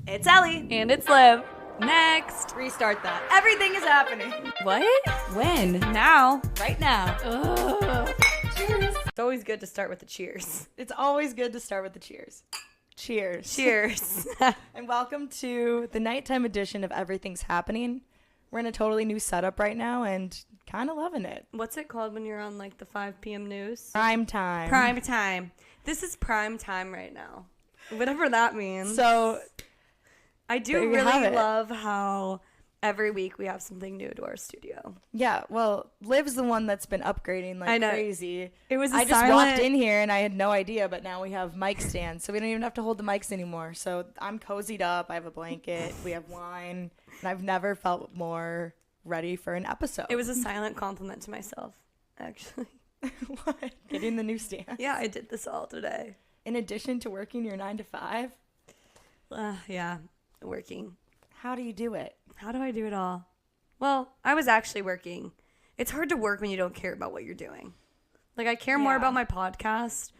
It's Ellie. And it's Liv. Next. Restart that. Everything is happening. What? When? Now. Right now. Ugh. Cheers. It's always good to start with the cheers. It's always good to start with the cheers. Cheers. Cheers. And welcome to the nighttime edition of Everything's Happening. We're in a totally new setup right now and kind of loving it. What's it called when you're on like the 5 p.m. news? Prime time. Prime time. This is prime time right now. Whatever that means. So I do there you really have it. love how every week we have something new to our studio. yeah, well, Liv's the one that's been upgrading I like know. crazy. It was a I just silent... walked in here and I had no idea, but now we have mic stands, so we don't even have to hold the mics anymore. So I'm cozied up. I have a blanket. We have wine, and I've never felt more ready for an episode. It was a silent compliment to myself, actually. What? Getting the new stand. Yeah, I did this all today. In addition to working your 9 to 5, Yeah, working. how do you do it? How do I do it all? Well, I was actually working. It's hard to work when you don't care about what you're doing. Like, I care more Yeah. about my podcast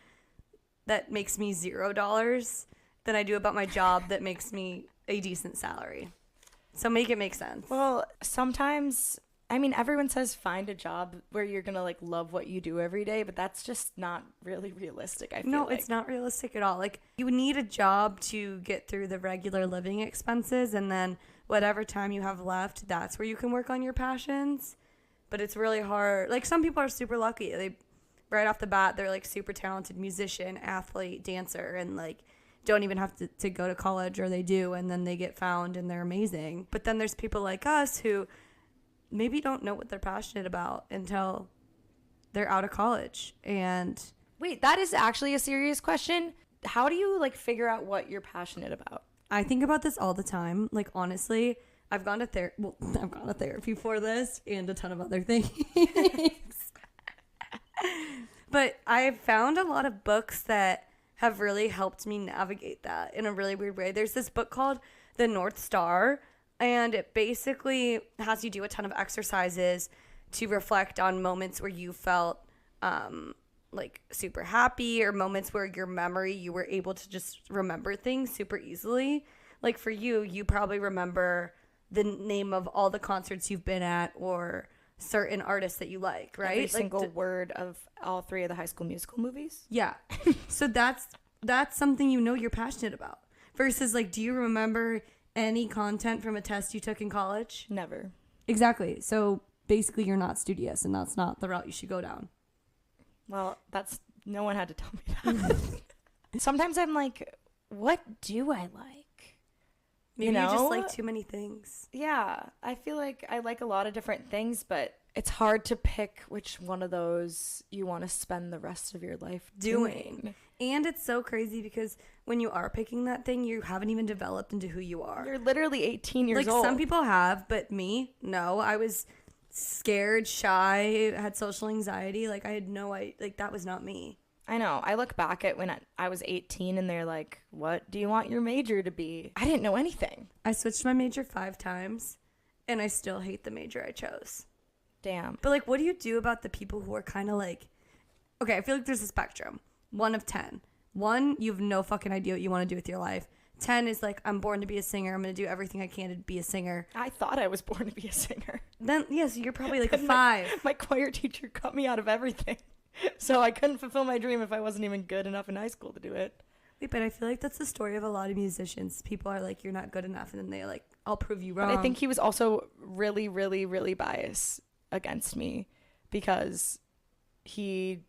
that makes me $0 than I do about my job that makes me a decent salary. So make it make sense. Well, sometimes, I mean, everyone says find a job where you're going to like love what you do every day, but that's just not really realistic, I feel No, like. it's not realistic at all. Like, you need a job to get through the regular living expenses, and then whatever time you have left, that's where you can work on your passions. But it's really hard. Like, some people are super lucky. They, right off the bat, they're like super talented musician, athlete, dancer, and like don't even have to go to college, or they do, and then they get found and they're amazing. But then there's people like us who maybe don't know what they're passionate about until they're out of college. And Wait, that is actually a serious question. How do you like figure out what you're passionate about? I think about this all the time. Like, honestly, I've gone to therapy for this and a ton of other things. But I've found a lot of books that have really helped me navigate that in a really weird way. There's this book called The North Star, and it basically has you do a ton of exercises to reflect on moments where you felt like super happy, or moments where your memory, you were able to just remember things super easily. Like for you, you probably remember the name of all the concerts you've been at, or certain artists that you like, right? Every Like, single word of all 3 of the High School Musical movies? yeah. So that's something you know you're passionate about. Versus, like, do you remember any content from a test you took in college? Never. Exactly. So basically you're not studious, and that's not the route you should go down. Well, no one had to tell me that. Sometimes I'm like, what do I like? Maybe you just like too many things. Yeah, I feel like I like a lot of different things, but it's hard to pick which one of those you want to spend the rest of your life doing. And it's so crazy because when you are picking that thing, you haven't even developed into who you are. You're literally 18 years old. Like, some people have, but me, no. I was scared, shy, had social anxiety. Like, I had like, that was not me. I know. I look back at when I was 18 and they're like, what do you want your major to be? I didn't know anything. I switched my major 5 times, and I still hate the major I chose. Damn. But, like, what do you do about the people who are kind of like, okay, I feel like there's a spectrum. 1 of 10. 1, you have no fucking idea what you want to do with your life. 10 is like, I'm born to be a singer. I'm going to do everything I can to be a singer. I thought I was born to be a singer. Then, yes, you're probably like a 5. My choir teacher cut me out of everything. So I couldn't fulfill my dream if I wasn't even good enough in high school to do it. Wait, but I feel like that's the story of a lot of musicians. People are like, you're not good enough, and then they're like, I'll prove you wrong. But I think he was also really, really, really biased against me because he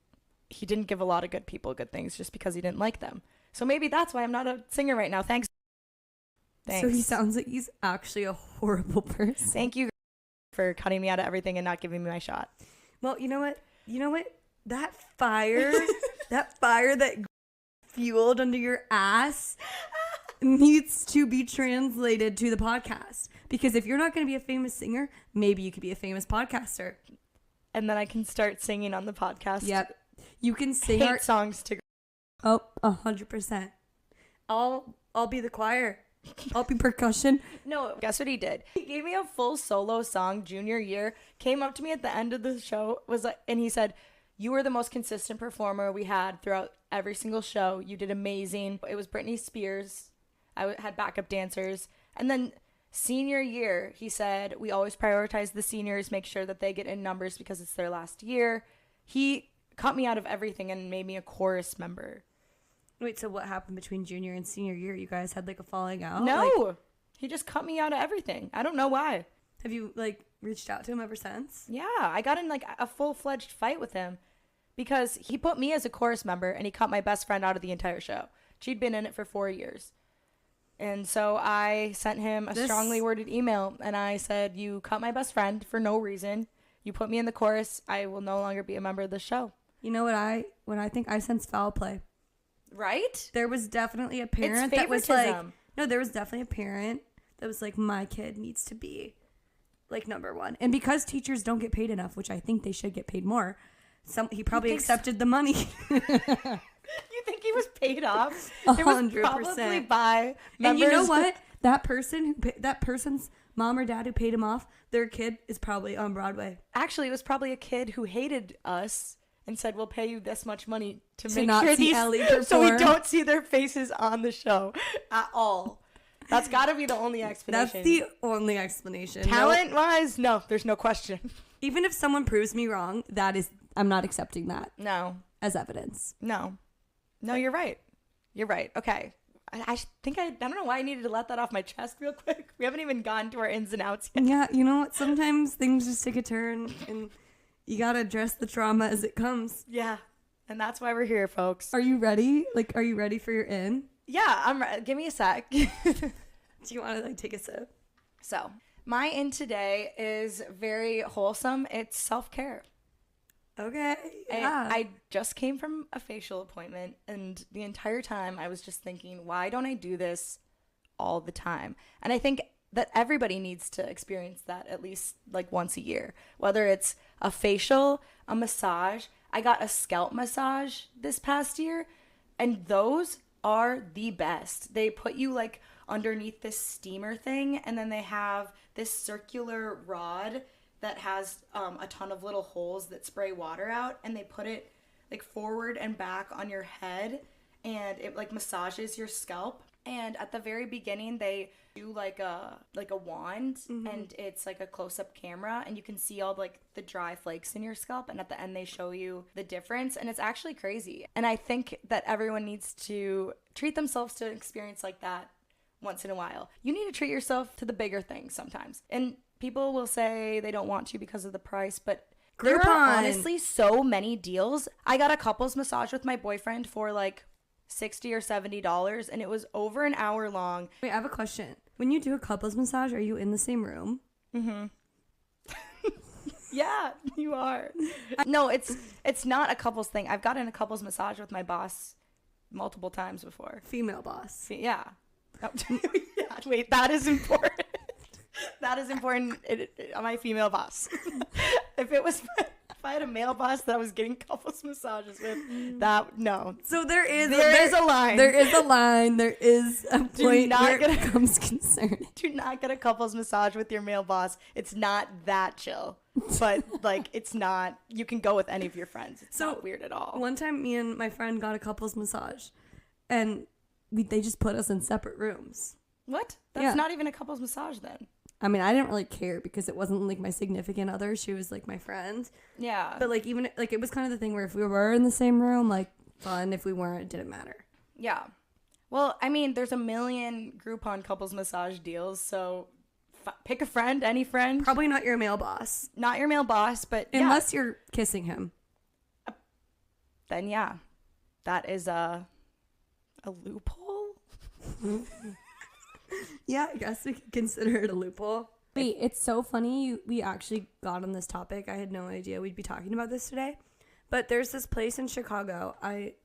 didn't give a lot of good people good things just because he didn't like them. So maybe that's why I'm not a singer right now. Thanks. So he sounds like he's actually a horrible person. Thank you for cutting me out of everything and not giving me my shot. Well, you know what? That fire that fueled under your ass needs to be translated to the podcast. Because if you're not going to be a famous singer, maybe you could be a famous podcaster. And then I can start singing on the podcast. Yep. You can sing hate songs to... Oh, 100%. I'll be the choir. I'll be percussion. No, guess what he did? He gave me a full solo song junior year, came up to me at the end of the show, and he said, you were the most consistent performer we had throughout every single show. You did amazing. It was Britney Spears. had backup dancers. And then senior year, he said, we always prioritize the seniors, make sure that they get in numbers because it's their last year. He cut me out of everything and made me a chorus member. Wait, so what happened between junior and senior year? You guys had like a falling out? No, like, he just cut me out of everything. I don't know why. have you like reached out to him ever since? Yeah, I got in like a full-fledged fight with him because he put me as a chorus member and he cut my best friend out of the entire show. She'd been in it for 4 years. And so I sent him a strongly worded email and I said, you cut my best friend for no reason. You put me in the chorus. I will no longer be a member of the show. You know what I think I sense foul play. Right? There was definitely a parent that was like, no, there was definitely a parent that was like, my kid needs to be like number one. And because teachers don't get paid enough, which I think they should get paid more, he probably accepted the money. You think he was paid off? 100%. It was probably by members. And you know what? That person's mom or dad who paid him off, their kid is probably on Broadway. Actually, it was probably a kid who hated us and said, we'll pay you this much money to make not sure see Ellie perform. so we don't see their faces on the show at all. That's got to be the only explanation. That's the only explanation. Talent-wise, no, there's no question. Even if someone proves me wrong, I'm not accepting that. No. As evidence. No, you're right. You're right. Okay. I think I don't know why I needed to let that off my chest real quick. We haven't even gone to our ins and outs yet. Yeah, you know what? Sometimes things just take a turn and you got to address the trauma as it comes. Yeah. And that's why we're here, folks. Are you ready? Like, are you ready for your in? Yeah, I'm ready. Give me a sec. Do you want to like take a sip? So, my in today is very wholesome. It's self-care. Okay. Yeah. I just came from a facial appointment, and the entire time I was just thinking, why don't I do this all the time? And I think that everybody needs to experience that at least like once a year, whether it's a facial, a massage. I got a scalp massage this past year, and those are the best. They put you like underneath this steamer thing, and then they have this circular rod that has a ton of little holes that spray water out, and they put it like forward and back on your head, and it like massages your scalp. And at the very beginning, they do like a wand, and it's like a close-up camera, and you can see all like the dry flakes in your scalp, and at the end they show you the difference, and it's actually crazy. And I think that everyone needs to treat themselves to an experience like that once in a while. You need to treat yourself to the bigger things sometimes. And people will say they don't want to because of the price, but there are honestly so many deals. I got a couples massage with my boyfriend for like $60 or $70, and it was over an hour long. Wait, I have a question. When you do a couples massage, are you in the same room? Mm-hmm. Yeah, you are. No, it's not a couples thing. I've gotten a couples massage with my boss multiple times before. Female boss. Yeah. Oh, yeah. Wait, that is important. That is important. My female boss. If I had a male boss that I was getting couples massages with, no. So there is a line. There is a line. There is a point where it becomes concerning. Do not get a couples massage with your male boss. It's not that chill. But like, it's not. You can go with any of your friends. It's not weird at all. One time, me and my friend got a couples massage, and they just put us in separate rooms. What? That's not even a couples massage then. I mean, I didn't really care because it wasn't like my significant other. She was like my friend. Yeah. But like even like it was kind of the thing where if we were in the same room, like fun. If we weren't, it didn't matter. Yeah. Well, I mean, there's a million Groupon couples massage deals, so pick a friend, any friend. Probably not your male boss. Not your male boss, but unless you're kissing him. Then yeah, that is a loophole. Yeah, I guess we could consider it a loophole. Wait, it's so funny we actually got on this topic. I had no idea we'd be talking about this today. But there's this place in Chicago.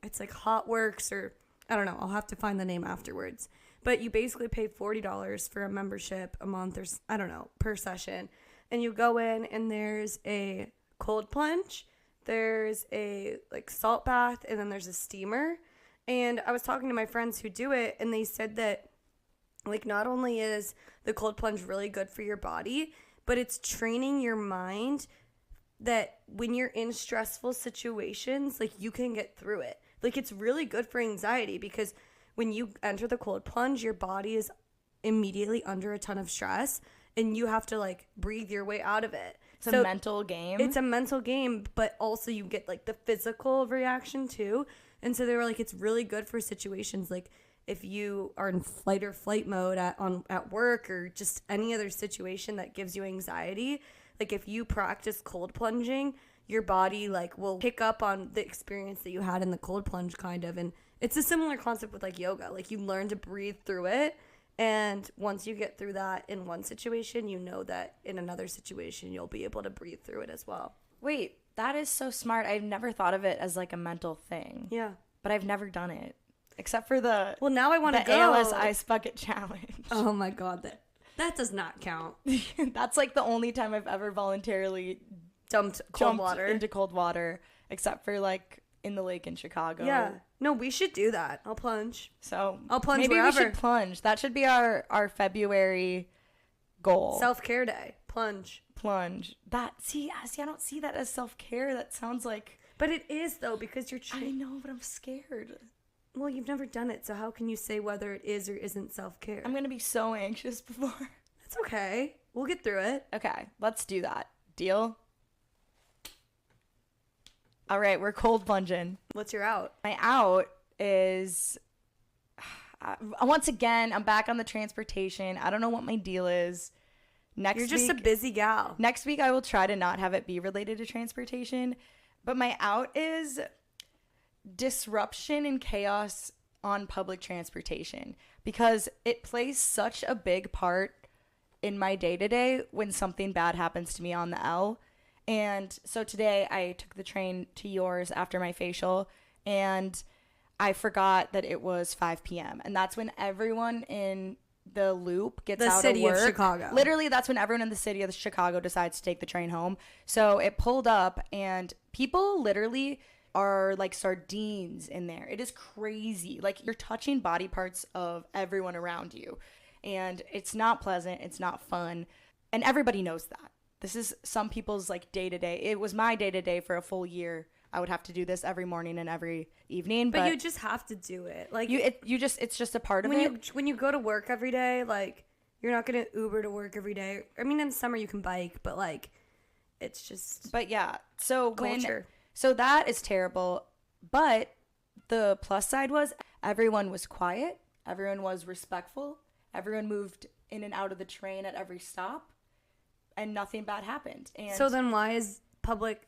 It's like Hot Works, or I don't know. I'll have to find the name afterwards. But you basically pay $40 for a membership a month, or I don't know, per session. And you go in and there's a cold plunge, there's a like salt bath, and then there's a steamer. And I was talking to my friends who do it, and they said that like not only is the cold plunge really good for your body, but it's training your mind that when you're in stressful situations, like you can get through it. Like it's really good for anxiety because when you enter the cold plunge, your body is immediately under a ton of stress and you have to like breathe your way out of it. It's a mental game. It's a mental game, but also you get like the physical reaction too. And so they were like, it's really good for situations like if you are in fight or flight mode at work or just any other situation that gives you anxiety. Like if you practice cold plunging, your body like will pick up on the experience that you had in the cold plunge kind of. And it's a similar concept with like yoga. Like you learn to breathe through it. And once you get through that in one situation, you know that in another situation, you'll be able to breathe through it as well. Wait, that is so smart. I've never thought of it as like a mental thing. Yeah. But I've never done it. Except for the now I want to go. ALS Ice Bucket Challenge. Oh my God. That does not count. That's like the only time I've ever voluntarily jumped into cold water. Except for like in the lake in Chicago. Yeah. No, we should do that. I'll plunge. So I'll plunge maybe wherever. we should plunge. That should be our February goal. Self-care day. Plunge. See, I don't see that as self-care. That sounds like... But it is, though, because you're... I know, but I'm scared. Well, you've never done it, so how can you say whether it is or isn't self-care? I'm going to be so anxious before. That's okay. We'll get through it. Okay, let's do that. Deal? All right, we're cold plunging. What's your out? My out is... once again, I'm back on the transportation. I don't know what my deal is. You're just a busy gal. Next week, I will try to not have it be related to transportation. But my out is disruption and chaos on public transportation. Because it plays such a big part in my day-to-day when something bad happens to me on the L. And so today, I took the train to yours after my facial. And I forgot that it was 5 p.m. And that's when everyone in the loop gets out of work. The city of Chicago. Literally, that's when everyone in the city of Chicago decides to take the train home. So it pulled up and people literally are like sardines in there. It is crazy. Like you're touching body parts of everyone around you. And it's not pleasant. It's not fun. And everybody knows that. This is some people's like day to day. It was my day to day for a full year. I would have to do this every morning and every evening. But you just have to do it. Like it's just a part of it. When you go to work every day, like you're not gonna Uber to work every day. I mean, in the summer you can bike, but like it's just. But yeah, so culture. So that is terrible. But the plus side was everyone was quiet. Everyone was respectful. Everyone moved in and out of the train at every stop, and nothing bad happened. And so then why is public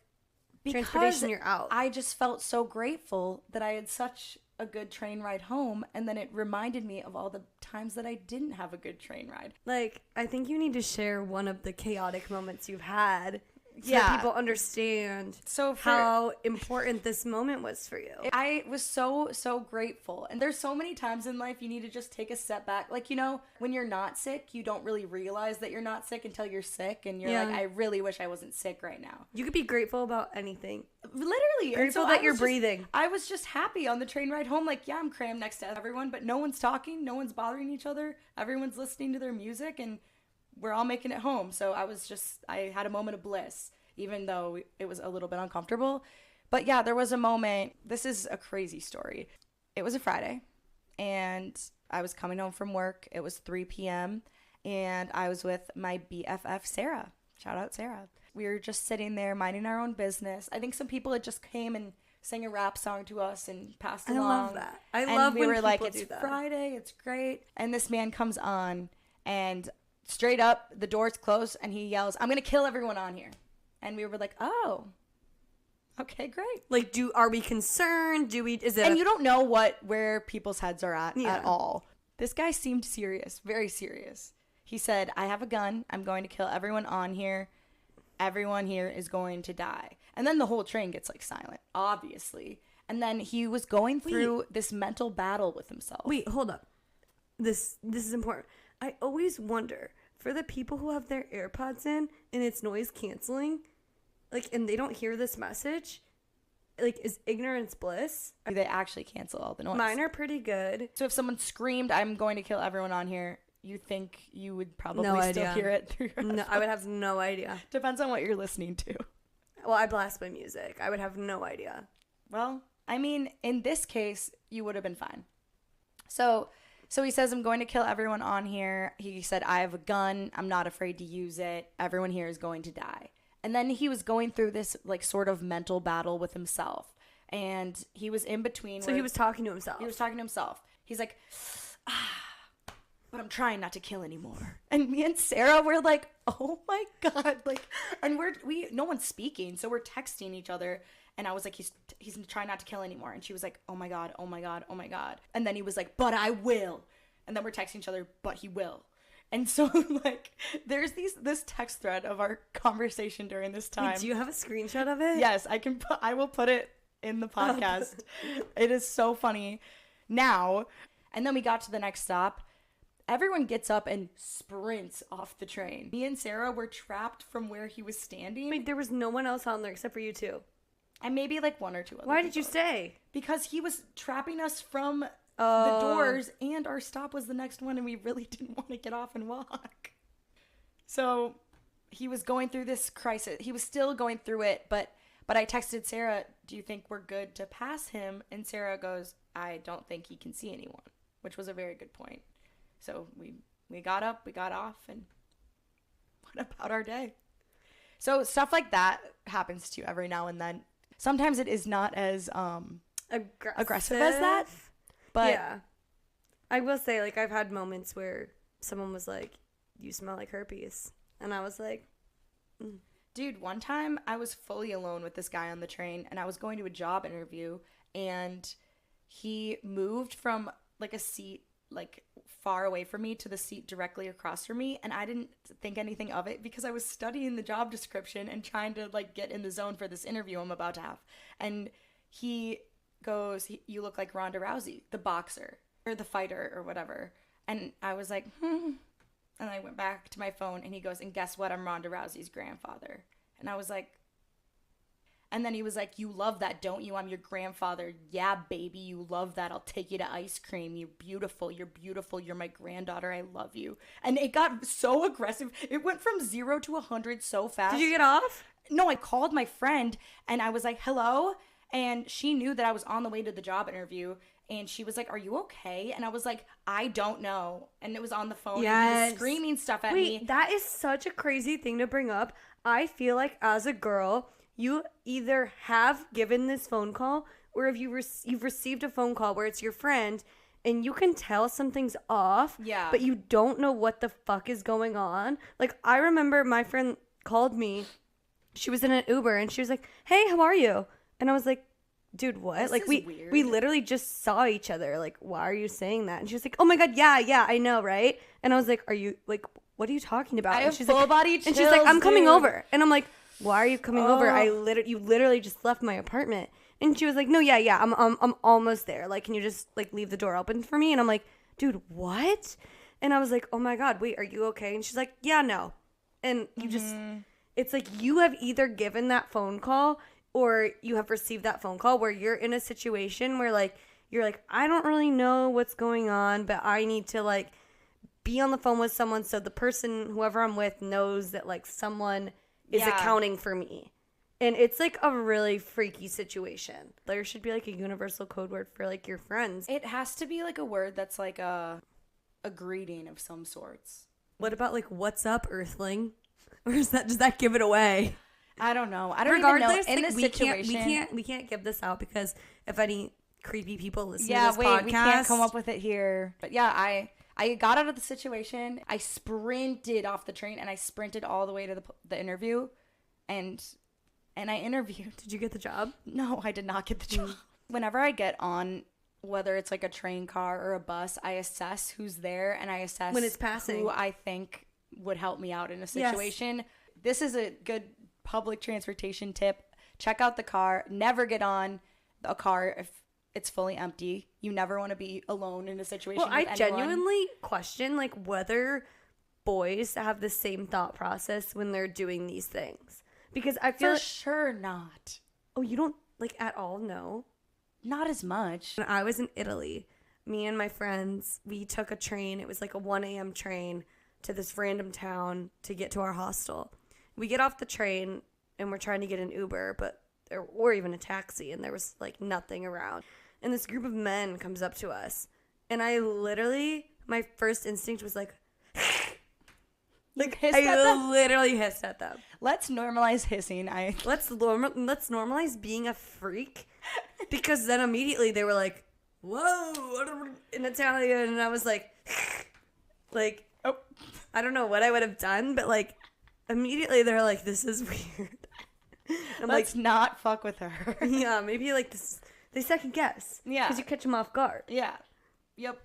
transportation you're out? I just felt so grateful that I had such a good train ride home, and then it reminded me of all the times that I didn't have a good train ride. Like, I think you need to share one of the chaotic moments you've had so yeah. that people understand how important this moment was for you. I was so grateful. And there's so many times in life you need to just take a step back. Like, you know, when you're not sick, you don't really realize that you're not sick until you're sick. And you're like, I really wish I wasn't sick right now. You could be grateful about anything. Literally. Grateful that you're breathing. I was just happy on the train ride home. Like, yeah, I'm crammed next to everyone, but no one's talking. No one's bothering each other. Everyone's listening to their music, and we're all making it home. So I had a moment of bliss, even though it was a little bit uncomfortable. But yeah, there was a moment. This is a crazy story. It was a Friday, and I was coming home from work. It was 3 p.m., and I was with my BFF, Sarah. Shout out, Sarah. We were just sitting there minding our own business. I think some people had just came and sang a rap song to us and passed along. I love that. I love when people do that. We were like, it's Friday, it's great. And this man comes on, and straight up, the door's closed, and he yells, "I'm going to kill everyone on here." And we were like, oh, okay, great. Like, are we concerned? And you don't know where people's heads are at all. This guy seemed serious, very serious. He said, "I have a gun. I'm going to kill everyone on here. Everyone here is going to die." And then the whole train gets like silent, obviously. And then he was going through this mental battle with himself. Wait, hold up. This is important. I always wonder, for the people who have their AirPods in and it's noise canceling, like, and they don't hear this message, like, is ignorance bliss? They actually cancel all the noise. Mine are pretty good. So if someone screamed, "I'm going to kill everyone on here," you think you would probably still hear it through your No, I would have no idea. Depends on what you're listening to. Well, I blast my music. I would have no idea. Well, I mean, in this case, you would have been fine. So he says, I'm going to kill everyone on here. He said, I have a gun. I'm not afraid to use it. Everyone here is going to die. And then he was going through this like sort of mental battle with himself. And he was in between. So he was talking to himself. He was talking to himself. He's like, but I'm trying not to kill anymore. And me and Sarah were like, oh my God. Like, and no one's speaking. So we're texting each other. And I was like, he's trying not to kill anymore. And she was like, oh my God, oh my God, oh my God. And then he was like, but I will. And then we're texting each other, but he will. And so, like, there's this text thread of our conversation during this time. Wait, do you have a screenshot of it? Yes, I will put it in the podcast. It is so funny. Now, and then we got to the next stop. Everyone gets up and sprints off the train. Me and Sarah were trapped from where he was standing. Wait, there was no one else on there except for you two. And maybe like one or two other Why people. did you stay? Because he was trapping us from the doors, and our stop was the next one, and we really didn't want to get off and walk. So he was going through this crisis. He was still going through it, but I texted Sarah, do you think we're good to pass him? And Sarah goes, I don't think he can see anyone, which was a very good point. So we got up, we got off, and went about our day. So stuff like that happens to you every now and then. Sometimes it is not as aggressive as that. But yeah, I will say, like, I've had moments where someone was like, you smell like herpes. And I was like, Dude, one time I was fully alone with this guy on the train, and I was going to a job interview, and he moved from like a seat like far away from me to the seat directly across from me, and I didn't think anything of it because I was studying the job description and trying to like get in the zone for this interview I'm about to have. And he goes, you look like Ronda Rousey, the boxer or the fighter or whatever. And I was like, And I went back to my phone, and he goes, and guess what? I'm Ronda Rousey's grandfather. And I was like, and then he was like, you love that, don't you? I'm your grandfather. Yeah, baby, you love that. I'll take you to ice cream. You're beautiful. You're beautiful. You're my granddaughter. I love you. And it got so aggressive. It went from 0 to 100 so fast. did you get off? No, I called my friend, and I was like, hello? And she knew that I was on the way to the job interview, and she was like, are you okay? And I was like, I don't know. And it was on the phone, Yes. and he was screaming stuff at me. That is such a crazy thing to bring up. I feel like as a girl, you either have given this phone call, or if you've received a phone call where it's your friend, and you can tell something's off, Yeah. but you don't know what the fuck is going on. Like, I remember my friend called me. She was in an Uber, and she was like, hey, how are you? And I was like, dude, what? This like, is we weird. literally just saw each other. Like, why are you saying that? And she was like, oh my God, yeah, I know, right? And I was like, are you, like, what are you talking about? I And have she's full like, body and she's like, I'm chills, coming dude. over. And I'm like, why are you coming over? Oh. You literally just left my apartment. And she was like, no, yeah, I'm almost there. Like, can you just like leave the door open for me? And I'm like, dude, what? And I was like, oh my God, wait, are you okay? And she's like, yeah, no. And you just, it's like you have either given that phone call or you have received that phone call where you're in a situation where like, you're like, I don't really know what's going on, but I need to like be on the phone with someone so the person, whoever I'm with, knows that like someone is Yeah. accounting for me. And it's like a really freaky situation. There should be like a universal code word for like your friends. It has to be like a word that's like a greeting of some sorts. What about like, what's up, Earthling? Or does that give it away? I don't know. I don't Regardless, even know. In like, this we situation, we can't give this out because if any creepy people listen yeah, to this wait, podcast, we can't come up with it here. But yeah, I got out of the situation. I sprinted off the train, and I sprinted all the way to the interview, and I interviewed. Did you get the job? No, I did not get the job. Whenever I get on, whether it's like a train car or a bus, I assess who's there, and I assess When it's passing. who I think would help me out in a situation. Yes. This is a good public transportation tip. Check out the car. Never get on a car if it's fully empty. You never want to be alone in a situation with anyone. Genuinely question like whether boys have the same thought process when they're doing these things. Because I feel For sure not. Oh, you don't like at all know? Not as much. When I was in Italy, me and my friends, we took a train. It was like a 1 a.m. train to this random town to get to our hostel. We get off the train and we're trying to get an Uber, or even a taxi, and there was like nothing around. And this group of men comes up to us And I literally, my first instinct was like hissed at them? literally hissed at them. Let's normalize hissing. Let's normalize being a freak, because then immediately they were like, whoa, in Italian, and I was like, oh, I don't know what I would have done, but like immediately they're like, this is weird. I'm let's not fuck with her. Yeah, maybe like this. They second guess. Yeah, because you catch them off guard. Yeah. Yep.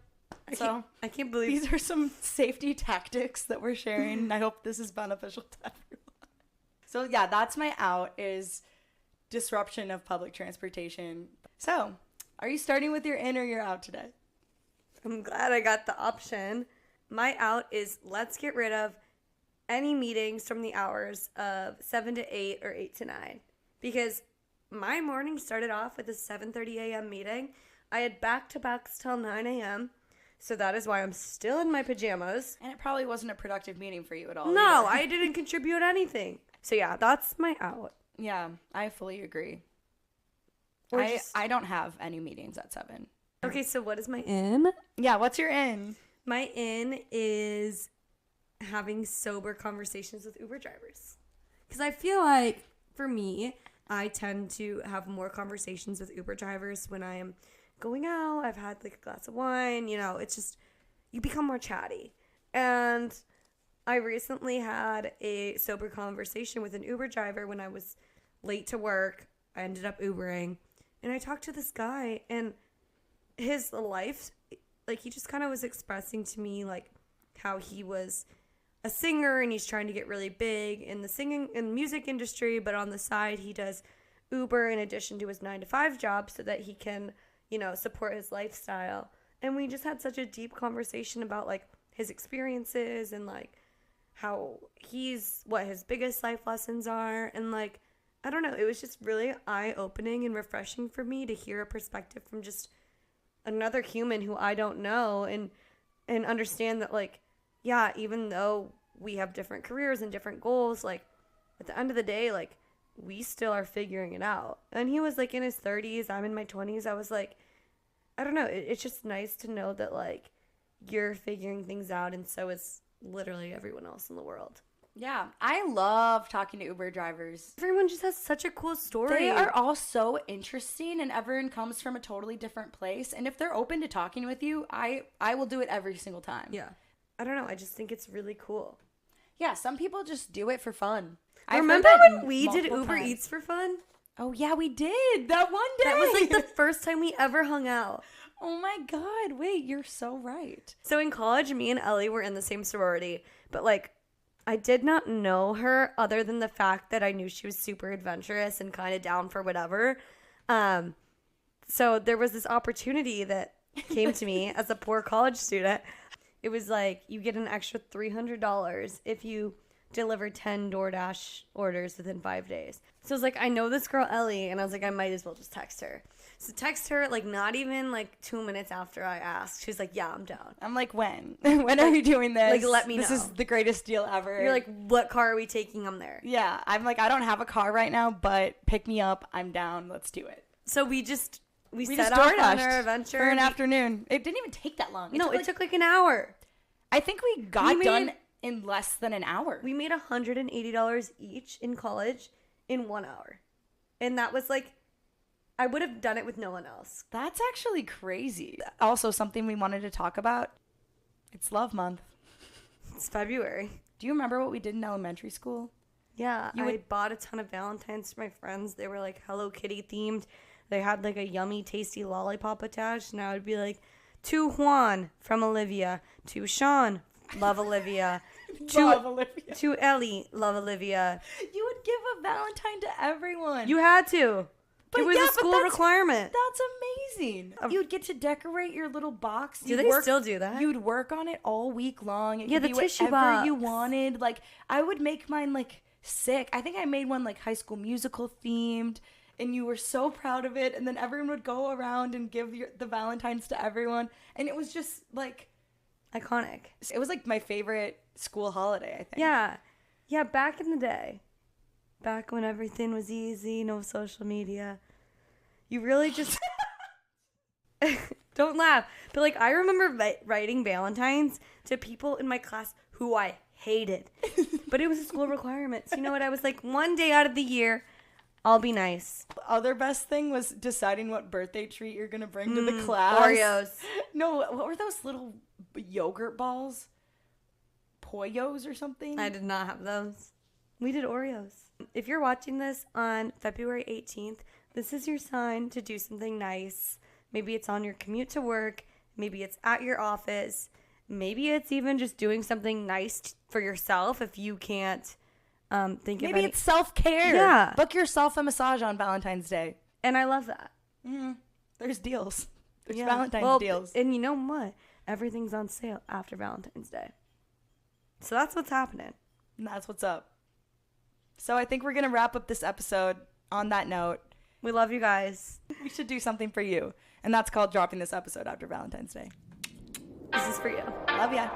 I can't believe these are some safety tactics that we're sharing, and I hope this is beneficial to everyone. So yeah, that's my out, is disruption of public transportation. So, are you starting with your in or your out today? I'm glad I got the option. My out is let's get rid of any meetings from the hours of 7 to 8 or 8 to 9. Because my morning started off with a 7:30 a.m. meeting. I had back-to-backs till 9 a.m., so that is why I'm still in my pajamas. And it probably wasn't a productive meeting for you at all. No, either. I didn't contribute anything. So yeah, that's my out. Yeah, I fully agree. Or I don't have any meetings at 7. Okay, so what is my in? Yeah, what's your in? My in is having sober conversations with Uber drivers. Because I feel like, for me, I tend to have more conversations with Uber drivers when I am going out. I've had like a glass of wine, you know, it's just, you become more chatty. And I recently had a sober conversation with an Uber driver when I was late to work. I ended up Ubering. And I talked to this guy, and his life, like, he just kind of was expressing to me, like, how he was a singer and he's trying to get really big in the singing and music industry, but on the side he does Uber in addition to his 9-to-5 job so that he can, you know, support his lifestyle. And we just had such a deep conversation about like his experiences and like how what his biggest life lessons are. And like, I don't know, it was just really eye-opening and refreshing for me to hear a perspective from just another human who I don't know, and understand that, like, yeah, even though we have different careers and different goals, like, at the end of the day, like, we still are figuring it out. And he was, like, in his 30s. I'm in my 20s. I was, like, I don't know. It's just nice to know that, like, you're figuring things out, and so is literally everyone else in the world. Yeah, I love talking to Uber drivers. Everyone just has such a cool story. They are all so interesting, and everyone comes from a totally different place. And if they're open to talking with you, I will do it every single time. Yeah. I don't know. I just think it's really cool. Yeah, some people just do it for fun. Remember when we did Uber Eats for fun? Oh, yeah, we did. That one day. That was like the first time we ever hung out. Oh, my God. Wait, you're so right. So in college, me and Ellie were in the same sorority. But, like, I did not know her other than the fact that I knew she was super adventurous and kind of down for whatever. So there was this opportunity that came to me as a poor college student. It was like, you get an extra $300 if you deliver 10 DoorDash orders within 5 days. So I was like, I know this girl Ellie, and I was like, I might as well just text her. So text her, like, not even, like, 2 minutes after I asked. She was like, yeah, I'm down. I'm like, when? When are you doing this? Like, let me know. This is the greatest deal ever. You're like, what car are we taking? I'm there. Yeah. I'm like, I don't have a car right now, but pick me up. I'm down. Let's do it. So we set just off DoorDashed on our adventure. for an afternoon. It didn't even take that long. It took like an hour. I think we got done in less than an hour. We made $180 each in college in 1 hour. And that was like, I would have done it with no one else. That's actually crazy. Also, something we wanted to talk about. It's Love Month. It's February. Do you remember what we did in elementary school? Yeah, I bought a ton of Valentines for my friends. They were like Hello Kitty themed. They had like a yummy, tasty lollipop attached. And I would be like, to Juan from Olivia. To Sean, love Olivia. Love Olivia. To Ellie, love Olivia. You would give a Valentine to everyone. You had to. But it was a school requirement. That's amazing. You would get to decorate your little box. Do they still do that? You'd work on it all week long. It yeah, could the be tissue whatever box. you wanted. Like, I would make mine like sick. I think I made one like High School Musical themed, and you were so proud of it. And then everyone would go around and give the Valentines to everyone, and it was just like iconic. It was like my favorite school holiday, I think. Yeah, back in the day. Back when everything was easy, no social media. You really just... Don't laugh. But like, I remember writing Valentines to people in my class who I hated. But it was a school requirement. So you know what? I was like, one day out of the year, I'll be nice. The other best thing was deciding what birthday treat you're going to bring to the class. Oreos. No, what were those little yogurt balls? Poyos or something? I did not have those. We did Oreos. If you're watching this on February 18th, this is your sign to do something nice. Maybe it's on your commute to work. Maybe it's at your office. Maybe it's even just doing something nice for yourself if you can't think of Maybe it's self-care. Yeah. Book yourself a massage on Valentine's Day. And I love that. Mm-hmm. There's deals. There's Yeah. Valentine's deals. And you know what? Everything's on sale after Valentine's Day. So that's what's happening. And that's what's up. So I think we're going to wrap up this episode on that note. We love you guys. We should do something for you. And that's called dropping this episode after Valentine's Day. This is for you. Love ya.